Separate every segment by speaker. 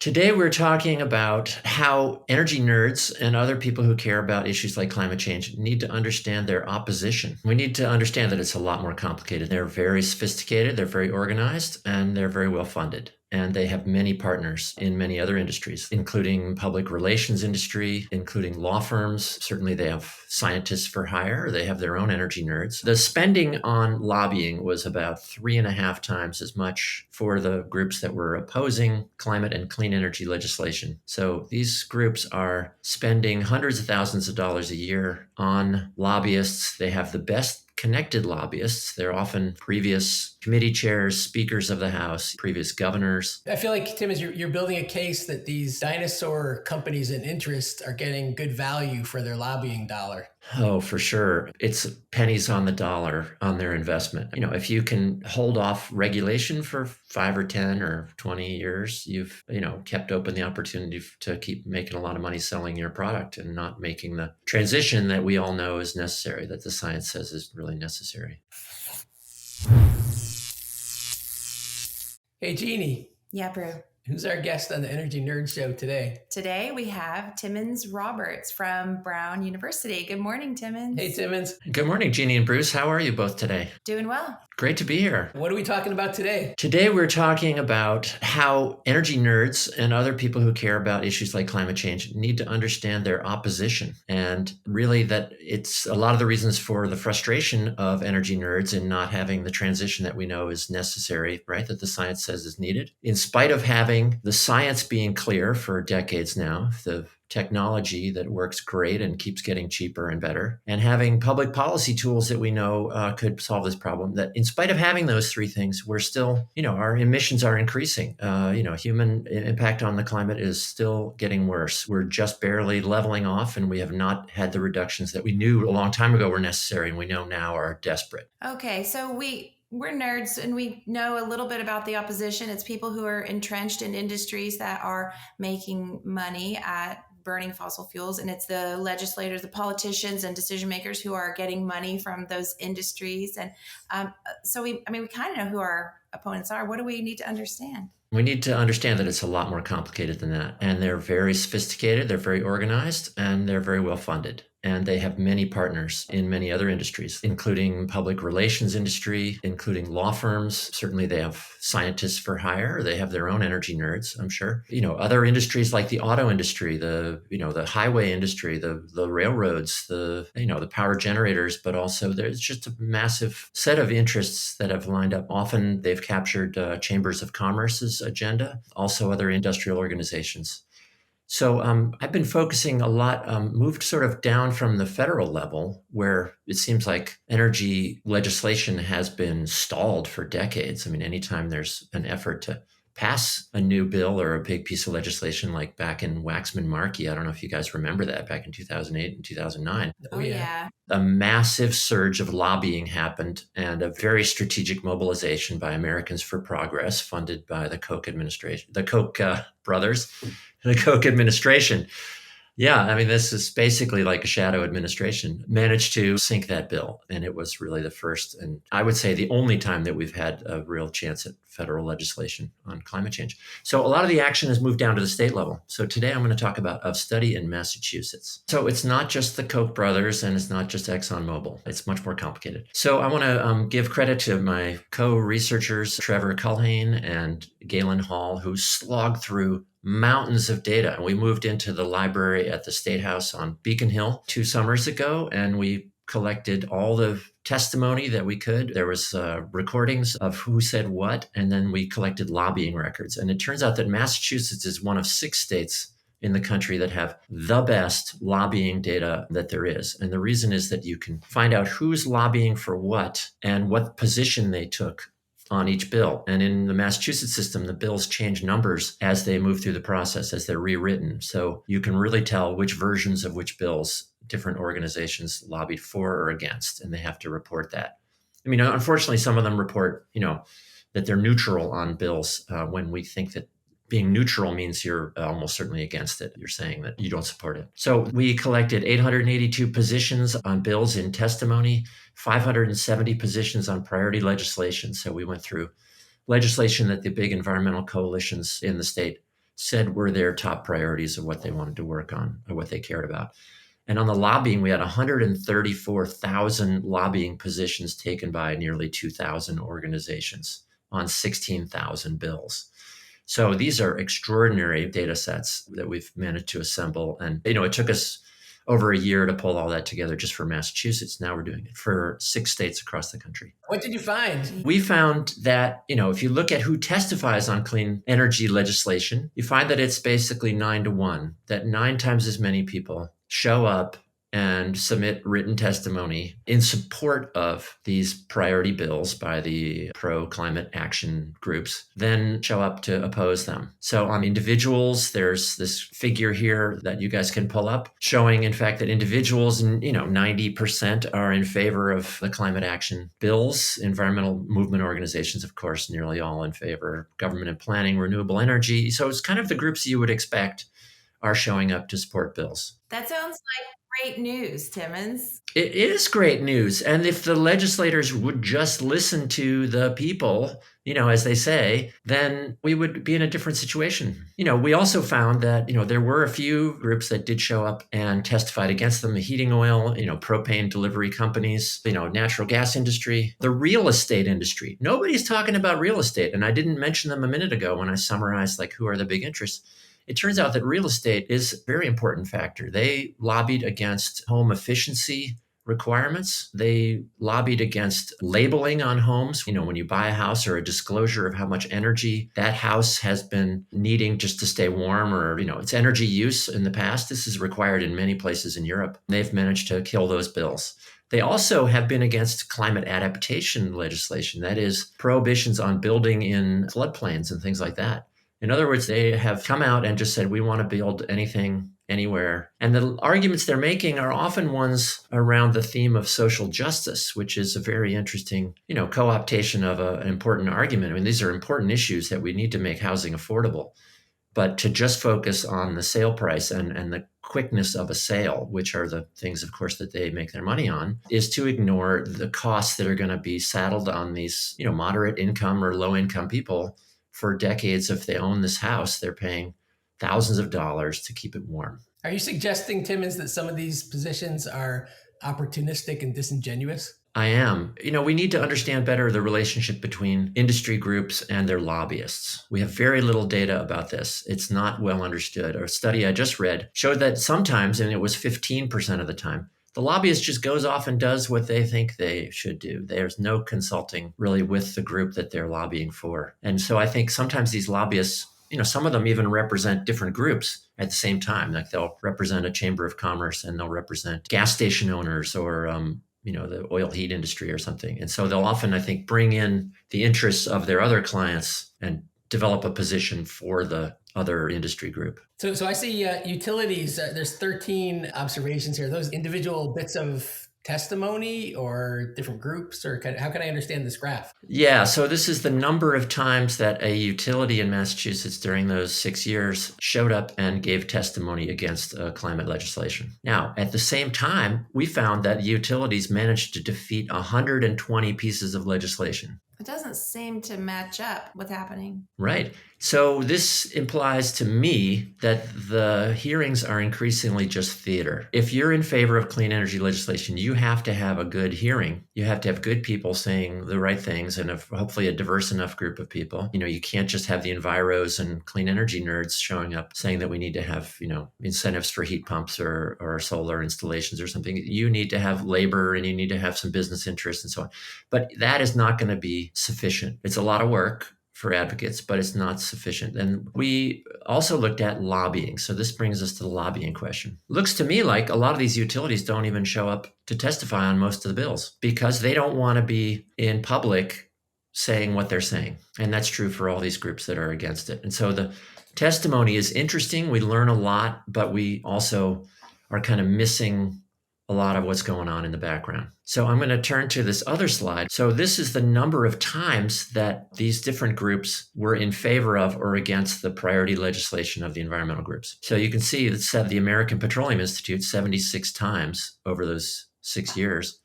Speaker 1: Today, we're talking about how energy nerds and other people who care about issues like climate change need to understand their opposition. We need to understand that it's a lot more complicated. They're very sophisticated, they're very organized, and they're very well funded. And they have many partners in many other industries, including public relations industry, including law firms. Certainly they have scientists for hire. They have their own energy nerds. The spending on lobbying was about 3.5 times as much for the groups that were opposing climate and clean energy legislation. So these groups are spending hundreds of thousands of dollars a year on lobbyists. They have the best connected lobbyists. They're often previous committee chairs, speakers of the House, previous governors.
Speaker 2: I feel like, Timmons, you're building a case that these dinosaur companies and interests are getting good value for their lobbying dollar.
Speaker 1: Oh, for sure. It's pennies on the dollar on their investment. If you can hold off regulation for 5 or 10 or 20 years, you've, kept open the opportunity to keep making a lot of money selling your product and not making the transition that we all know is necessary, that the science says is really necessary.
Speaker 2: Hey, Jeannie.
Speaker 3: Yeah, Brew.
Speaker 2: Who's our guest on the Energy Nerd Show today?
Speaker 3: Today we have Timmons Roberts from Brown University. Good morning, Timmons.
Speaker 2: Hey, Timmons.
Speaker 1: Good morning, Jeannie and Bruce. How are you both today?
Speaker 3: Doing well.
Speaker 1: Great to be here.
Speaker 2: What are we talking about today?
Speaker 1: Today, we're talking about how energy nerds and other people who care about issues like climate change need to understand their opposition. And really that it's a lot of the reasons for the frustration of energy nerds in not having the transition that we know is necessary, right? That the science says is needed. In spite of having the science being clear for decades now, the technology that works great and keeps getting cheaper and better, and having public policy tools that we know could solve this problem, that in spite of having those three things, we're still, our emissions are increasing. Human impact on the climate is still getting worse. We're just barely leveling off, and we have not had the reductions that we knew a long time ago were necessary and we know now are desperate.
Speaker 3: Okay, so we're nerds and we know a little bit about the opposition. It's people who are entrenched in industries that are making money at burning fossil fuels. And it's the legislators, the politicians and decision makers who are getting money from those industries. And so we kind of know who our opponents are. What do we need to understand?
Speaker 1: We need to understand that it's a lot more complicated than that. And they're very sophisticated, they're very organized, and they're very well funded. And they have many partners in many other industries, including public relations industry, including law firms. Certainly they have scientists for hire. They have their own energy nerds, I'm sure. Other industries like the auto industry, the highway industry, the railroads, the power generators, but also there's just a massive set of interests that have lined up. Often they've captured chambers of commerce's agenda, also other industrial organizations. So I've been focusing a lot, moved sort of down from the federal level, where it seems like energy legislation has been stalled for decades. Anytime there's an effort to pass a new bill or a big piece of legislation, like back in Waxman-Markey, I don't know if you guys remember that, back in 2008 and 2009.
Speaker 3: Oh, yeah.
Speaker 1: A massive surge of lobbying happened and a very strategic mobilization by Americans for Progress, funded by the Koch administration, the Koch brothers, the Koch administration. Yeah, this is basically like a shadow administration, managed to sink that bill. And it was really the first, and I would say the only time that we've had a real chance at federal legislation on climate change. So a lot of the action has moved down to the state level. So today I'm going to talk about a study in Massachusetts. So it's not just the Koch brothers and it's not just ExxonMobil. It's much more complicated. So I want to give credit to my co-researchers, Trevor Culhane and Galen Hall, who slogged through mountains of data. And we moved into the library at the State House on Beacon Hill 2 summers ago, and we collected all the testimony that we could. There was recordings of who said what, and then we collected lobbying records. And it turns out that Massachusetts is one of 6 states in the country that have the best lobbying data that there is. And the reason is that you can find out who's lobbying for what and what position they took on each bill. And in the Massachusetts system, the bills change numbers as they move through the process, as they're rewritten. So you can really tell which versions of which bills different organizations lobbied for or against, and they have to report that. Unfortunately, some of them report, that they're neutral on bills when we think that being neutral means you're almost certainly against it. You're saying that you don't support it. So we collected 882 positions on bills in testimony, 570 positions on priority legislation. So we went through legislation that the big environmental coalitions in the state said were their top priorities of what they wanted to work on or what they cared about. And on the lobbying, we had 134,000 lobbying positions taken by nearly 2,000 organizations on 16,000 bills. So these are extraordinary data sets that we've managed to assemble. And, it took us over a year to pull all that together just for Massachusetts. Now we're doing it for 6 states across the country.
Speaker 2: What did you find?
Speaker 1: We found that, if you look at who testifies on clean energy legislation, you find that it's basically 9-1, that 9 times as many people show up and submit written testimony in support of these priority bills by the pro-climate action groups, then show up to oppose them. So on individuals, there's this figure here that you guys can pull up showing, in fact, that individuals, 90% are in favor of the climate action bills. Environmental movement organizations, of course, nearly all in favor. Government and planning, renewable energy. So it's kind of the groups you would expect are showing up to support bills.
Speaker 3: That sounds like great news, Timmons.
Speaker 1: It is great news. And if the legislators would just listen to the people, as they say, then we would be in a different situation. We also found that, there were a few groups that did show up and testified against them. The heating oil, propane delivery companies, natural gas industry, the real estate industry. Nobody's talking about real estate. And I didn't mention them a minute ago when I summarized who are the big interests. It turns out that real estate is a very important factor. They lobbied against home efficiency requirements. They lobbied against labeling on homes. When you buy a house, or a disclosure of how much energy that house has been needing just to stay warm, or, its energy use in the past. This is required in many places in Europe. They've managed to kill those bills. They also have been against climate adaptation legislation. That is, prohibitions on building in floodplains and things like that. In other words, they have come out and just said, we want to build anything, anywhere. And the arguments they're making are often ones around the theme of social justice, which is a very interesting, co-optation of an important argument. I mean, these are important issues that we need to make housing affordable. But to just focus on the sale price and the quickness of a sale, which are the things, of course, that they make their money on, is to ignore the costs that are going to be saddled on these, moderate income or low income people. For decades, if they own this house, they're paying thousands of dollars to keep it warm.
Speaker 2: Are you suggesting, Timmons, that some of these positions are opportunistic and disingenuous?
Speaker 1: I am. We need to understand better the relationship between industry groups and their lobbyists. We have very little data about this. It's not well understood. A study I just read showed that sometimes, and it was 15% of the time, the lobbyist just goes off and does what they think they should do. There's no consulting really with the group that they're lobbying for. And so I think sometimes these lobbyists, some of them even represent different groups at the same time. Like they'll represent a chamber of commerce and they'll represent gas station owners or, the oil heat industry or something. And so they'll often, I think, bring in the interests of their other clients and develop a position for the other industry group.
Speaker 2: So I see utilities, there's 13 observations here. Those individual bits of testimony or different groups, or how can I understand this graph?
Speaker 1: Yeah, so this is the number of times that a utility in Massachusetts during those 6 years showed up and gave testimony against climate legislation. Now, at the same time, we found that utilities managed to defeat 120 pieces of legislation.
Speaker 3: It doesn't seem to match up what's happening.
Speaker 1: Right. So this implies to me that the hearings are increasingly just theater. If you're in favor of clean energy legislation, you have to have a good hearing. You have to have good people saying the right things and hopefully a diverse enough group of people. You can't just have the enviros and clean energy nerds showing up saying that we need to have, incentives for heat pumps or solar installations or something. You need to have labor and you need to have some business interests and so on. But that is not going to be sufficient. It's a lot of work for advocates, but it's not sufficient. And we also looked at lobbying. So this brings us to the lobbying question. Looks to me like a lot of these utilities don't even show up to testify on most of the bills because they don't want to be in public saying what they're saying. And that's true for all these groups that are against it. And so the testimony is interesting. We learn a lot, but we also are kind of missing a lot of what's going on in the background. So I'm going to turn to this other slide. So this is the number of times that these different groups were in favor of or against the priority legislation of the environmental groups. So you can see that the American Petroleum Institute 76 times over those 6 years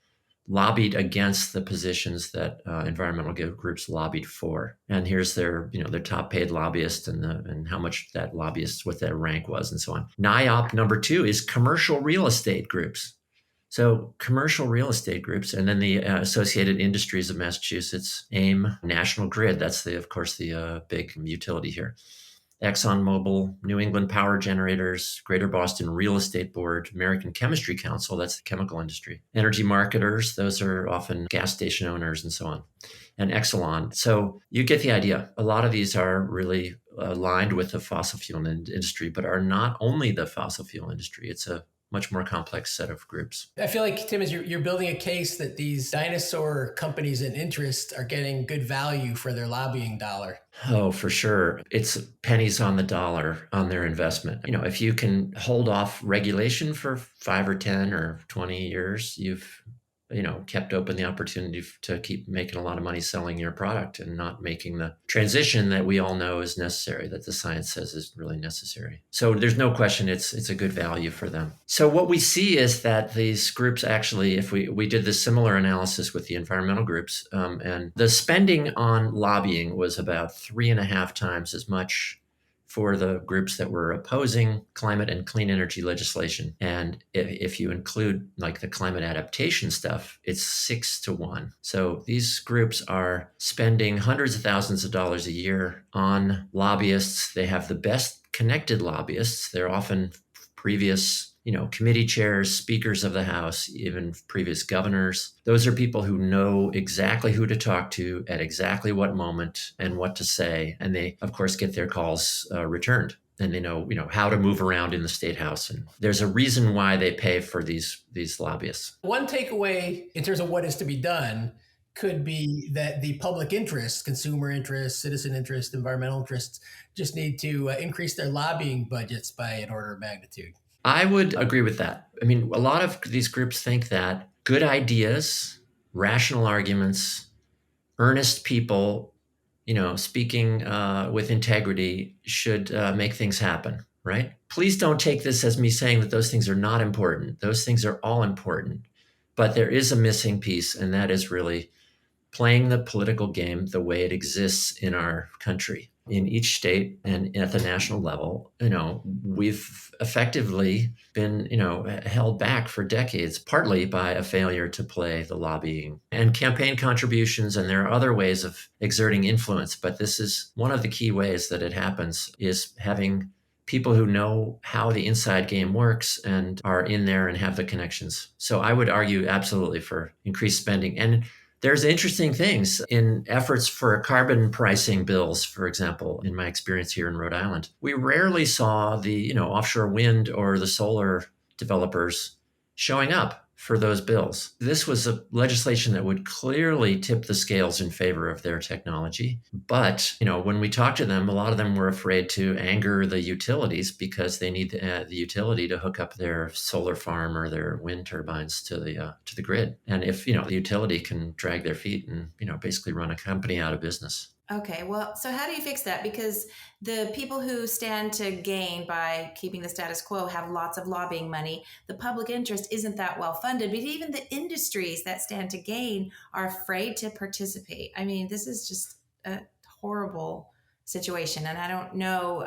Speaker 1: lobbied against the positions that environmental groups lobbied for. And here's their top paid lobbyist and how much that lobbyist, what their rank was and so on. NIOP number 2 is commercial real estate groups. So commercial real estate groups, and then the Associated Industries of Massachusetts, AIM, National Grid. That's of course the big utility here. ExxonMobil, New England Power Generators, Greater Boston Real Estate Board, American Chemistry Council, that's the chemical industry. Energy marketers, those are often gas station owners and so on. And Exelon. So you get the idea. A lot of these are really aligned with the fossil fuel industry, but are not only the fossil fuel industry. It's a much more complex set of groups.
Speaker 2: I feel like, Timmons, you're building a case that these dinosaur companies and interests are getting good value for their lobbying dollar.
Speaker 1: Oh, for sure. It's pennies on the dollar on their investment. If you can hold off regulation for 5 or 10 or 20 years, you've kept open the opportunity to keep making a lot of money selling your product and not making the transition that we all know is necessary, that the science says is really necessary. So there's no question it's a good value for them. So what we see is that these groups actually, if we did this similar analysis with the environmental groups, and the spending on lobbying was about 3.5 times as much for the groups that were opposing climate and clean energy legislation. And if you include like the climate adaptation stuff, it's 6 to 1. So these groups are spending hundreds of thousands of dollars a year on lobbyists. They have the best connected lobbyists. They're often previous committee chairs, speakers of the House, even previous governors. Those are people who know exactly who to talk to at exactly what moment and what to say. And they, of course, get their calls returned. And they know, how to move around in the State House. And there's a reason why they pay for these lobbyists.
Speaker 2: One takeaway in terms of what is to be done could be that the public interest, consumer interest, citizen interest, environmental interests, just need to increase their lobbying budgets by an order of magnitude.
Speaker 1: I would agree with that. I mean, a lot of these groups think that good ideas, rational arguments, earnest people, speaking with integrity should make things happen, right? Please don't take this as me saying that those things are not important. Those things are all important. But there is a missing piece, and that is really playing the political game the way it exists in our country. In each state and at the national level, we've effectively been, held back for decades, partly by a failure to play the lobbying and campaign contributions. And there are other ways of exerting influence, but this is one of the key ways that it happens, is having people who know how the inside game works and are in there and have the connections. So I would argue absolutely for increased spending. And there's interesting things in efforts for carbon pricing bills, for example, in my experience here in Rhode Island. We rarely saw the offshore wind or the solar developers showing up for those bills. This was a legislation that would clearly tip the scales in favor of their technology. But, when we talked to them, a lot of them were afraid to anger the utilities because they need the utility to hook up their solar farm or their wind turbines to the grid. And if, the utility can drag their feet and, basically run a company out of business.
Speaker 3: Okay, well, so how do you fix that? Because the people who stand to gain by keeping the status quo have lots of lobbying money. The public interest isn't that well funded, but even the industries that stand to gain are afraid to participate. I mean, this is just a horrible situation. And I don't know,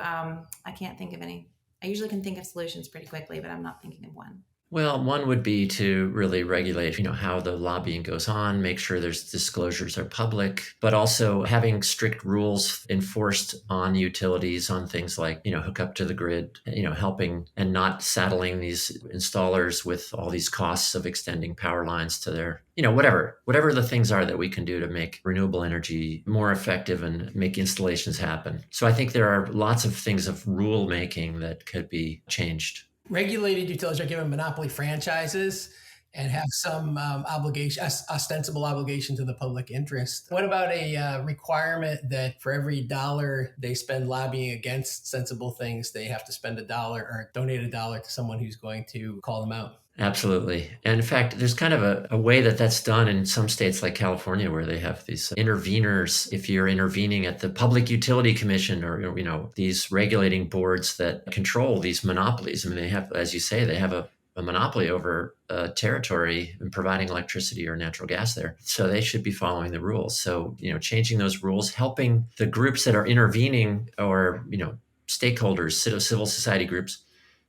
Speaker 3: I can't think of any. I usually can think of solutions pretty quickly, but I'm not thinking of one.
Speaker 1: Well, one would be to really regulate, how the lobbying goes on, make sure there's disclosures are public, but also having strict rules enforced on utilities on things like, hook up to the grid, helping and not saddling these installers with all these costs of extending power lines to their, whatever the things are that we can do to make renewable energy more effective and make installations happen. So I think there are lots of things of rule making that could be changed.
Speaker 2: Regulated utilities are given monopoly franchises and have some ostensible obligation to the public interest. What about a requirement that for every dollar they spend lobbying against sensible things, they have to spend $1 or donate $1 to someone who's going to call them out?
Speaker 1: Absolutely. And in fact, there's kind of a way that's done in some states like California, where they have these interveners. If you're intervening at the Public Utility Commission or, these regulating boards that control these monopolies, I mean, they have, as you say, they have a a monopoly over a territory and providing electricity or natural gas there. So they should be following the rules. So, changing those rules, helping the groups that are intervening or, stakeholders, civil society groups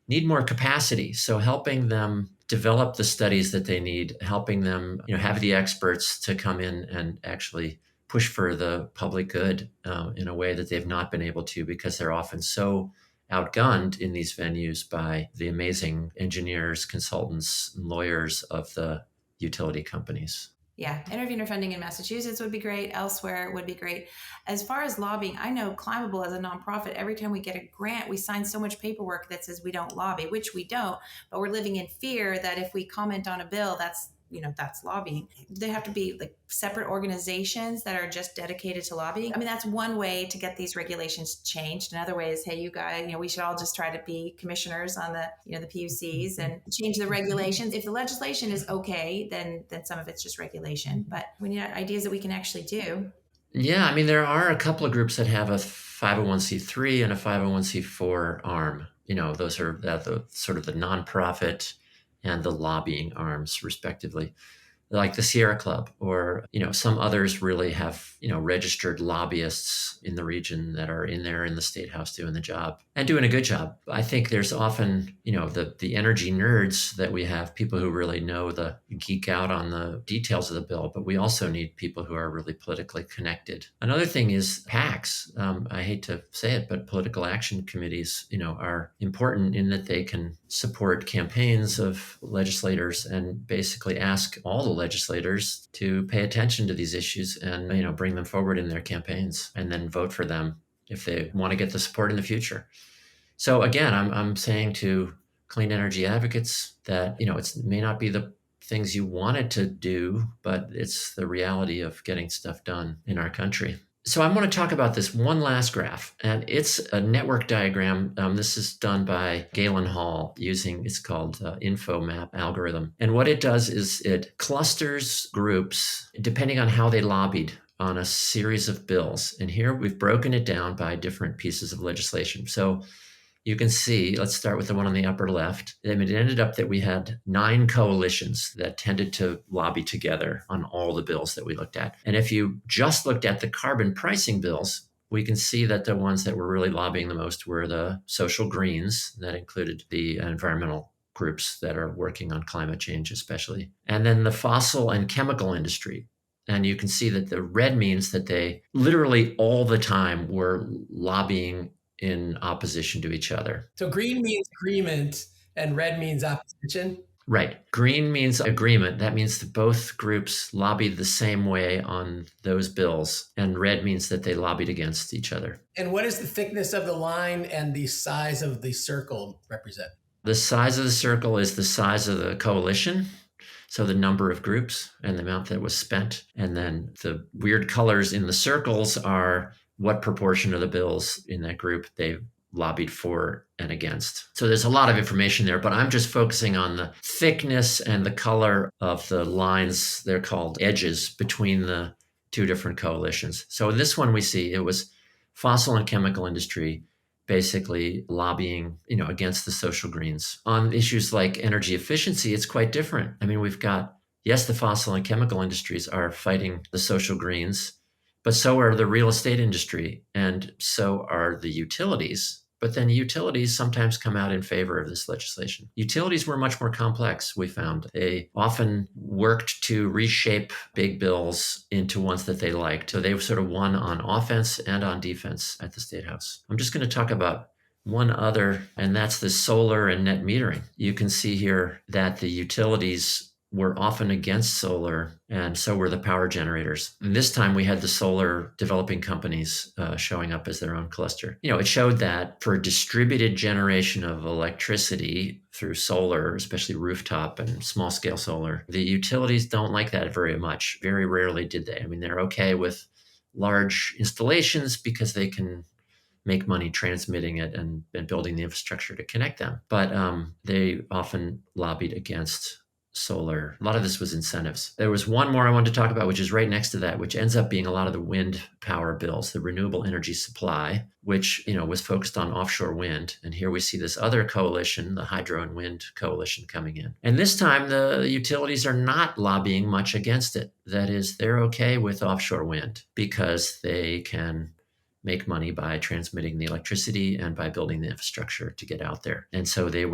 Speaker 1: need more capacity. So helping them develop the studies that they need, helping them, have the experts to come in and actually push for the public good in a way that they've not been able to, because they're often so outgunned in these venues by the amazing engineers, consultants, and lawyers of the utility companies.
Speaker 3: Yeah, intervener funding in Massachusetts would be great. Elsewhere would be great. As far as lobbying, I know Climbable as a nonprofit, every time we get a grant, we sign so much paperwork that says we don't lobby, which we don't, but we're living in fear that if we comment on a bill, that's lobbying. They have to be like separate organizations that are just dedicated to lobbying. I mean, that's one way to get these regulations changed. Another way is, hey, you guys, we should all just try to be commissioners on the, the PUCs and change the regulations. If the legislation is okay, then some of it's just regulation. But we need ideas that we can actually do.
Speaker 1: Yeah, I mean, there are a couple of groups that have a 501c3 and a 501c4 arm. Those are the sort of the nonprofit and the lobbying arms, respectively, like the Sierra Club, or some others really have registered lobbyists in the region that are in there in the State House doing the job and doing a good job. I think there's often the energy nerds that we have, people who really know geek out on the details of the bill, but we also need people who are really politically connected. Another thing is PACs. I hate to say it, but political action committees are important in that they can support campaigns of legislators and basically ask all the legislators to pay attention to these issues and bring them forward in their campaigns, and then vote for them if they want to get the support in the future. So again, I'm saying to clean energy advocates that it may not be the things you wanted to do, but it's the reality of getting stuff done in our country. So I want to talk about this one last graph, and it's a network diagram. This is done by Galen Hall it's called InfoMap algorithm. And what it does is it clusters groups depending on how they lobbied on a series of bills. And here we've broken it down by different pieces of legislation. So you can see, let's start with the one on the upper left. It ended up that we had 9 coalitions that tended to lobby together on all the bills that we looked at. And if you just looked at the carbon pricing bills, we can see that the ones that were really lobbying the most were the social greens. That included the environmental groups that are working on climate change especially. And then the fossil and chemical industry. And you can see that the red means that they literally all the time were lobbying in opposition to each other.
Speaker 2: So green means agreement and red means opposition?
Speaker 1: Right. Green means agreement. That means that both groups lobbied the same way on those bills. And red means that they lobbied against each other.
Speaker 2: And what does the thickness of the line and the size of the circle represent?
Speaker 1: The size of the circle is the size of the coalition. So the number of groups and the amount that was spent. And then the weird colors in the circles are what proportion of the bills in that group they lobbied for and against. So there's a lot of information there, but I'm just focusing on the thickness and the color of the lines. They're called edges between the two different coalitions. So in this one, we see it was fossil and chemical industry basically lobbying, against the social greens. On issues like energy efficiency, it's quite different. I mean, we've got, yes, the fossil and chemical industries are fighting the social greens, but so are the real estate industry, and so are the utilities. But then utilities sometimes come out in favor of this legislation. Utilities were much more complex, we found. They often worked to reshape big bills into ones that they liked. So they sort of won on offense and on defense at the State House. I'm just going to talk about one other, and that's the solar and net metering. You can see here that the utilities were often against solar, and so were the power generators. And this time we had the solar developing companies showing up as their own cluster. It showed that for distributed generation of electricity through solar, especially rooftop and small scale solar, the utilities don't like that very much. Very rarely did they. I mean, they're okay with large installations because they can make money transmitting it and building the infrastructure to connect them. But they often lobbied against solar. A lot of this was incentives. There was one more I wanted to talk about, which is right next to that, which ends up being a lot of the wind power bills, the renewable energy supply, which was focused on offshore wind. And here we see this other coalition, the hydro and wind coalition, coming in. And this time the utilities are not lobbying much against it. That is, they're okay with offshore wind because they can make money by transmitting the electricity and by building the infrastructure to get out there. And so there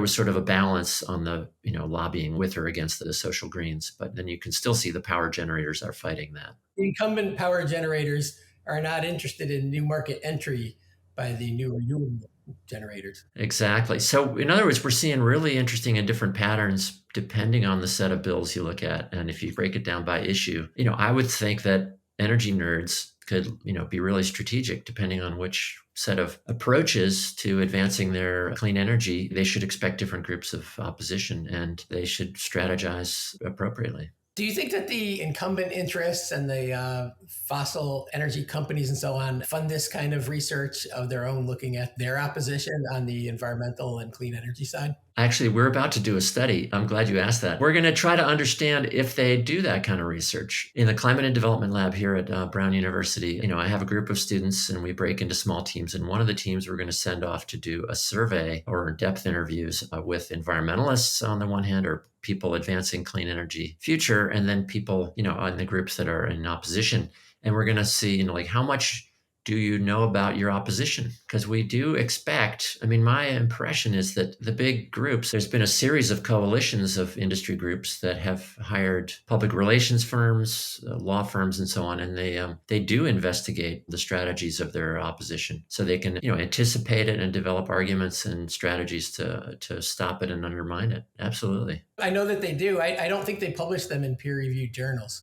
Speaker 1: was sort of a balance on the, lobbying with or against the social greens. But then you can still see the power generators are fighting that.
Speaker 2: The incumbent power generators are not interested in new market entry by the new renewable generators.
Speaker 1: Exactly. So in other words, we're seeing really interesting and different patterns depending on the set of bills you look at. And if you break it down by issue, I would think that energy nerds could, be really strategic depending on which set of approaches to advancing their clean energy. They should expect different groups of opposition and they should strategize appropriately.
Speaker 2: Do you think that the incumbent interests and the fossil energy companies and so on fund this kind of research of their own, looking at their opposition on the environmental and clean energy side?
Speaker 1: Actually, we're about to do a study. I'm glad you asked that. We're going to try to understand if they do that kind of research. In the Climate and Development Lab here at Brown University, I have a group of students and we break into small teams. And one of the teams we're going to send off to do a survey or depth interviews with environmentalists on the one hand, or people advancing clean energy future, and then people, on the groups that are in opposition. And we're going to see, how much do you know about your opposition? Because we do expect, my impression is that the big groups, there's been a series of coalitions of industry groups that have hired public relations firms, law firms, and so on. And they do investigate the strategies of their opposition. So they can, anticipate it and develop arguments and strategies to stop it and undermine it. Absolutely.
Speaker 2: I know that they do. I don't think they publish them in peer-reviewed journals.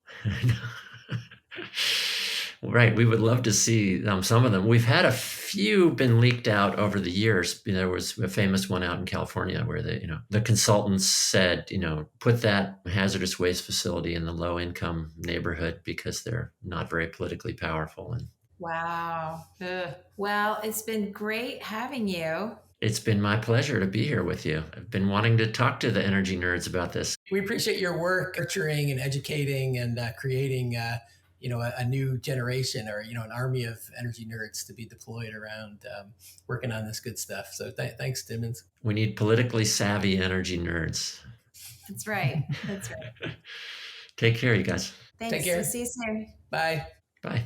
Speaker 1: Right. We would love to see some of them. We've had a few been leaked out over the years. There was a famous one out in California where the consultants said, put that hazardous waste facility in the low income neighborhood because they're not very politically powerful. And
Speaker 3: wow. Ugh. Well, it's been great having you.
Speaker 1: It's been my pleasure to be here with you. I've been wanting to talk to the energy nerds about this.
Speaker 2: We appreciate your work nurturing and educating and creating a new generation or, an army of energy nerds to be deployed around working on this good stuff. So thanks, Timmons.
Speaker 1: We need politically savvy energy nerds.
Speaker 3: That's right. That's right.
Speaker 1: Take care, you guys.
Speaker 3: Thanks.
Speaker 2: Take care.
Speaker 3: See you soon.
Speaker 2: Bye.
Speaker 1: Bye.